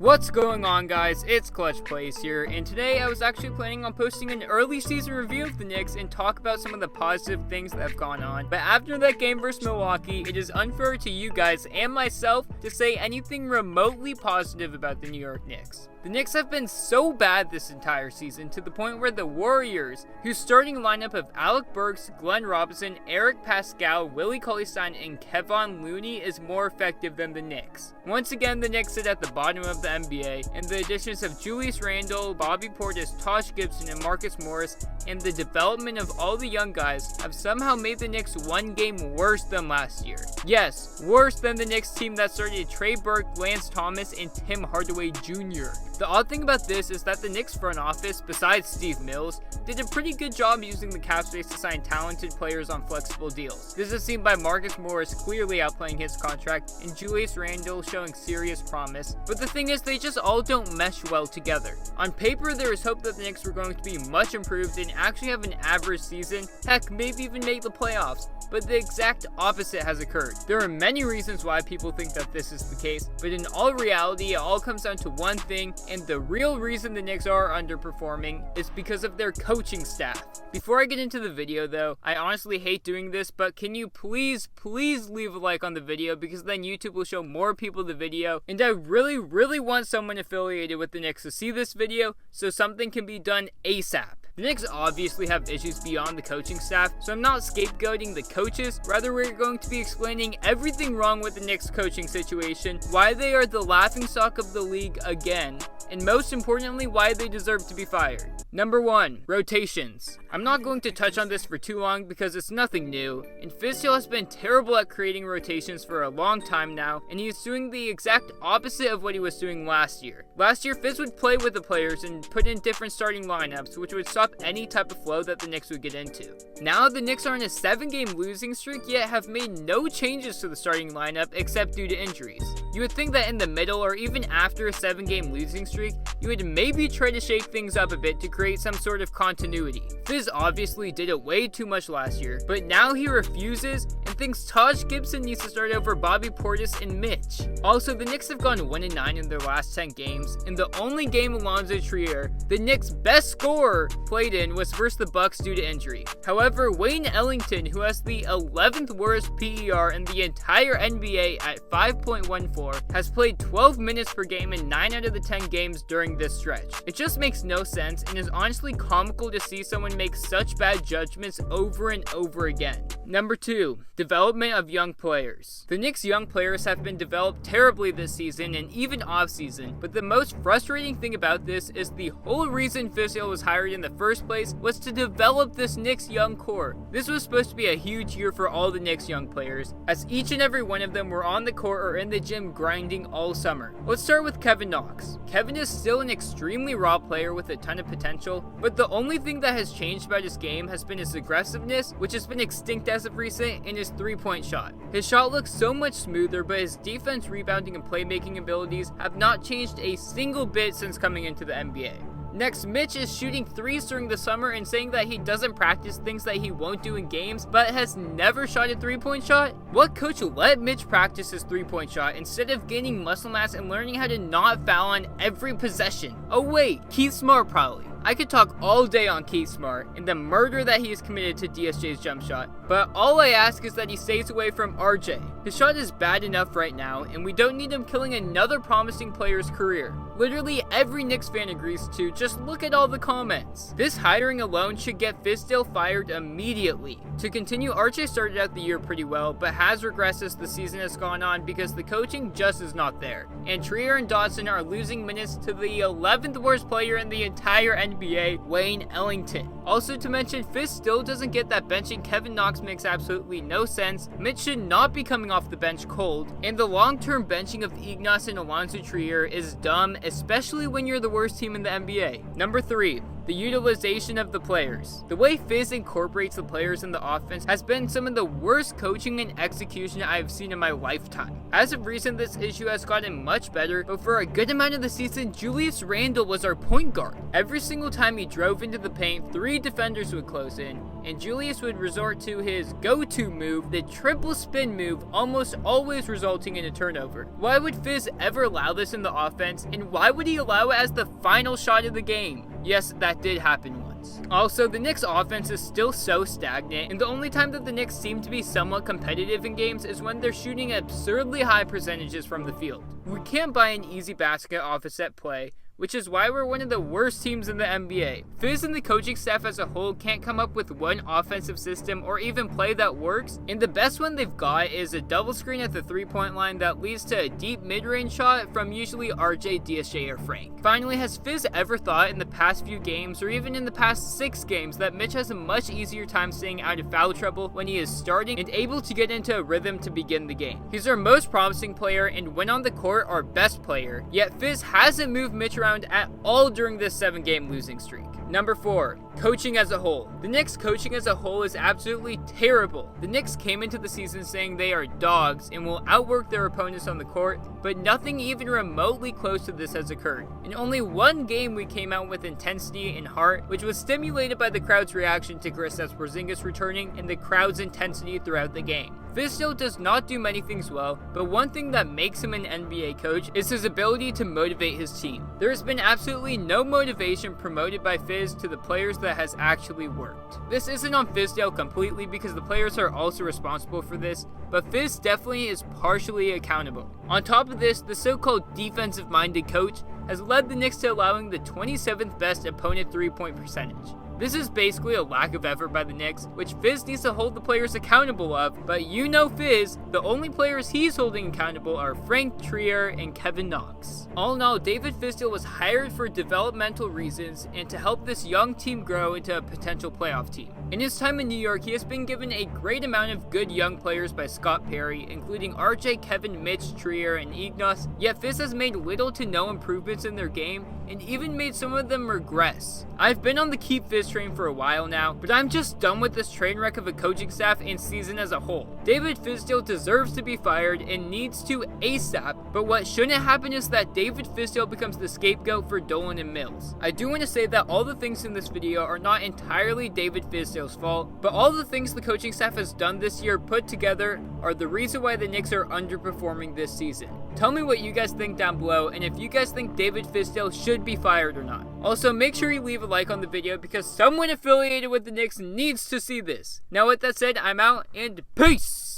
What's going on, guys? It's Clutch Plays here, and today I was actually planning on posting an early season review of the Knicks and talk about some of the positive things that have gone on. But after that game versus Milwaukee, it is unfair to you guys and myself to say anything remotely positive about the New York Knicks. The Knicks have been so bad this entire season to the point where the Warriors, whose starting lineup of Alec Burks, Glenn Robinson, Eric Pascal, Willie Cauley-Stein, and Kevon Looney is more effective than the Knicks. Once again, the Knicks sit at the bottom of the NBA, and the additions of Julius Randle, Bobby Portis, Taj Gibson, and Marcus Morris, and the development of all the young guys have somehow made the Knicks one game worse than last year. Yes, worse than the Knicks team that started Trey Burke, Lance Thomas, and Tim Hardaway Jr. The odd thing about this is that the Knicks front office, besides Steve Mills, did a pretty good job using the cap space to sign talented players on flexible deals. This is seen by Marcus Morris clearly outplaying his contract and Julius Randle showing serious promise, but the thing is they just all don't mesh well together. On paper, there was hope that the Knicks were going to be much improved and actually have an average season, heck, maybe even make the playoffs, but the exact opposite has occurred. There are many reasons why people think that this is the case, but in all reality, it all comes down to one thing, and the real reason the Knicks are underperforming is because of their coaching staff. Before I get into the video though, I honestly hate doing this, but can you please leave a like on the video, because then YouTube will show more people the video, and I really want someone affiliated with the Knicks to see this video so something can be done ASAP. The Knicks obviously have issues beyond the coaching staff, so I'm not scapegoating the coaches, rather we're going to be explaining everything wrong with the Knicks coaching situation, why they are the laughingstock of the league again, and most importantly, why they deserve to be fired. Number 1, rotations. I'm not going to touch on this for too long because it's nothing new, and Fizdale has been terrible at creating rotations for a long time now, and he is doing the exact opposite of what he was doing last year. Last year, Fizz would play with the players and put in different starting lineups, which would stop any type of flow that the Knicks would get into. Now, the Knicks are in a 7-game losing streak, yet have made no changes to the starting lineup except due to injuries. You would think that in the middle or even after a 7-game losing streak, you would maybe try to shake things up a bit to create some sort of continuity. Fizz obviously did it way too much last year, but now he refuses and thinks Taj Gibson needs to start over Bobby Portis and Mitch. Also, the Knicks have gone 1-9 in their last 10 games, and the only game Alonzo Trier, the Knicks' best scorer, played in was versus the Bucks due to injury. However, Wayne Ellington, who has the 11th worst PER in the entire NBA at 5.14, has played 12 minutes per game in 9 out of the 10 games during this stretch. It just makes no sense and is honestly comical to see someone make such bad judgments over and over again. Number 2, development of young players. The Knicks' young players have been developed terribly this season and even off-season, but the most frustrating thing about this is the whole reason Fizdale was hired in the first place was to develop this Knicks young core. This was supposed to be a huge year for all the Knicks young players, as each and every one of them were on the court or in the gym grinding all summer. Let's start with Kevin Knox. Kevin is still an extremely raw player with a ton of potential, but the only thing that has changed about his game has been his aggressiveness, which has been extinct as of recent, and his 3-point shot. His shot looks so much smoother, but his defense, rebounding, and playmaking abilities have not changed a single bit since coming into the NBA. Next, Mitch is shooting threes during the summer and saying that he doesn't practice things that he won't do in games, but has never shot a 3-point shot? What coach let Mitch practice his 3-point shot instead of gaining muscle mass and learning how to not foul on every possession? Oh wait, Keith Smart probably. I could talk all day on Keith Smart and the murder that he has committed to DSJ's jump shot, but all I ask is that he stays away from RJ. His shot is bad enough right now, and we don't need him killing another promising player's career. Literally every Knicks fan agrees to, just look at all the comments. This hiring alone should get Fizdale fired immediately. To continue, RJ started out the year pretty well, but has regressed as the season has gone on because the coaching just is not there. And Trier and Dotson are losing minutes to the 11th worst player in the entire NBA, Wayne Ellington. Also to mention, Fizz still doesn't get that benching Kevin Knox makes absolutely no sense, Mitch should not be coming off the bench cold, and the long-term benching of Ignas and Alonzo Trier is dumb, especially when you're the worst team in the NBA. Number 3, the utilization of the players. The way Fizz incorporates the players in the offense has been some of the worst coaching and execution I have seen in my lifetime. As of recent, this issue has gotten much better, but for a good amount of the season, Julius Randle was our point guard. Every single time he drove into the paint, 3 defenders would close in, and Julius would resort to his go-to move, the triple spin move, almost always resulting in a turnover. Why would Fizz ever allow this in the offense, and why would he allow it as the final shot of the game? Yes, that did happen once. Also, the Knicks offense is still so stagnant, and the only time that the Knicks seem to be somewhat competitive in games is when they're shooting absurdly high percentages from the field. We can't buy an easy basket off a set play, which is why we're one of the worst teams in the NBA. Fizz and the coaching staff as a whole can't come up with one offensive system or even play that works, and the best one they've got is a double screen at the three-point line that leads to a deep mid-range shot from usually RJ, DSJ, or Frank. Finally, has Fizz ever thought in the past few games, or even in the past 6 games, that Mitch has a much easier time staying out of foul trouble when he is starting and able to get into a rhythm to begin the game? He's our most promising player and when on the court, our best player, yet Fizz hasn't moved Mitch around at all during this 7-game losing streak. Number 4, coaching as a whole. The Knicks coaching as a whole is absolutely terrible. The Knicks came into the season saying they are dogs and will outwork their opponents on the court, but nothing even remotely close to this has occurred. In only one game we came out with intensity and heart, which was stimulated by the crowd's reaction to Kristaps Porzingis returning and the crowd's intensity throughout the game. Fizdale does not do many things well, but one thing that makes him an NBA coach is his ability to motivate his team. There has been absolutely no motivation promoted by Fizz to the players that has actually worked. This isn't on Fizdale completely because the players are also responsible for this, but Fizz definitely is partially accountable. On top of this, the so-called defensive-minded coach has led the Knicks to allowing the 27th best opponent three-point percentage. This is basically a lack of effort by the Knicks, which Fizz needs to hold the players accountable of, but you know Fizz, the only players he's holding accountable are Frank Trier and Kevin Knox. All in all, David Fizdale was hired for developmental reasons and to help this young team grow into a potential playoff team. In his time in New York, he has been given a great amount of good young players by Scott Perry, including RJ, Kevin, Mitch, Trier, and Ignas, yet Fizz has made little to no improvements in their game and even made some of them regress. I've been on the Keep Fizz train for a while now, but I'm just done with this train wreck of a coaching staff and season as a whole. David Fizdale deserves to be fired and needs to ASAP, but what shouldn't happen is that David Fizdale becomes the scapegoat for Dolan and Mills. I do want to say that all the things in this video are not entirely David Fizdale's fault, but all the things the coaching staff has done this year put together are the reason why the Knicks are underperforming this season. Tell me what you guys think down below, and if you guys think David Fizdale should be fired or not. Also, make sure you leave a like on the video because someone affiliated with the Knicks needs to see this. Now with that said, I'm out and peace!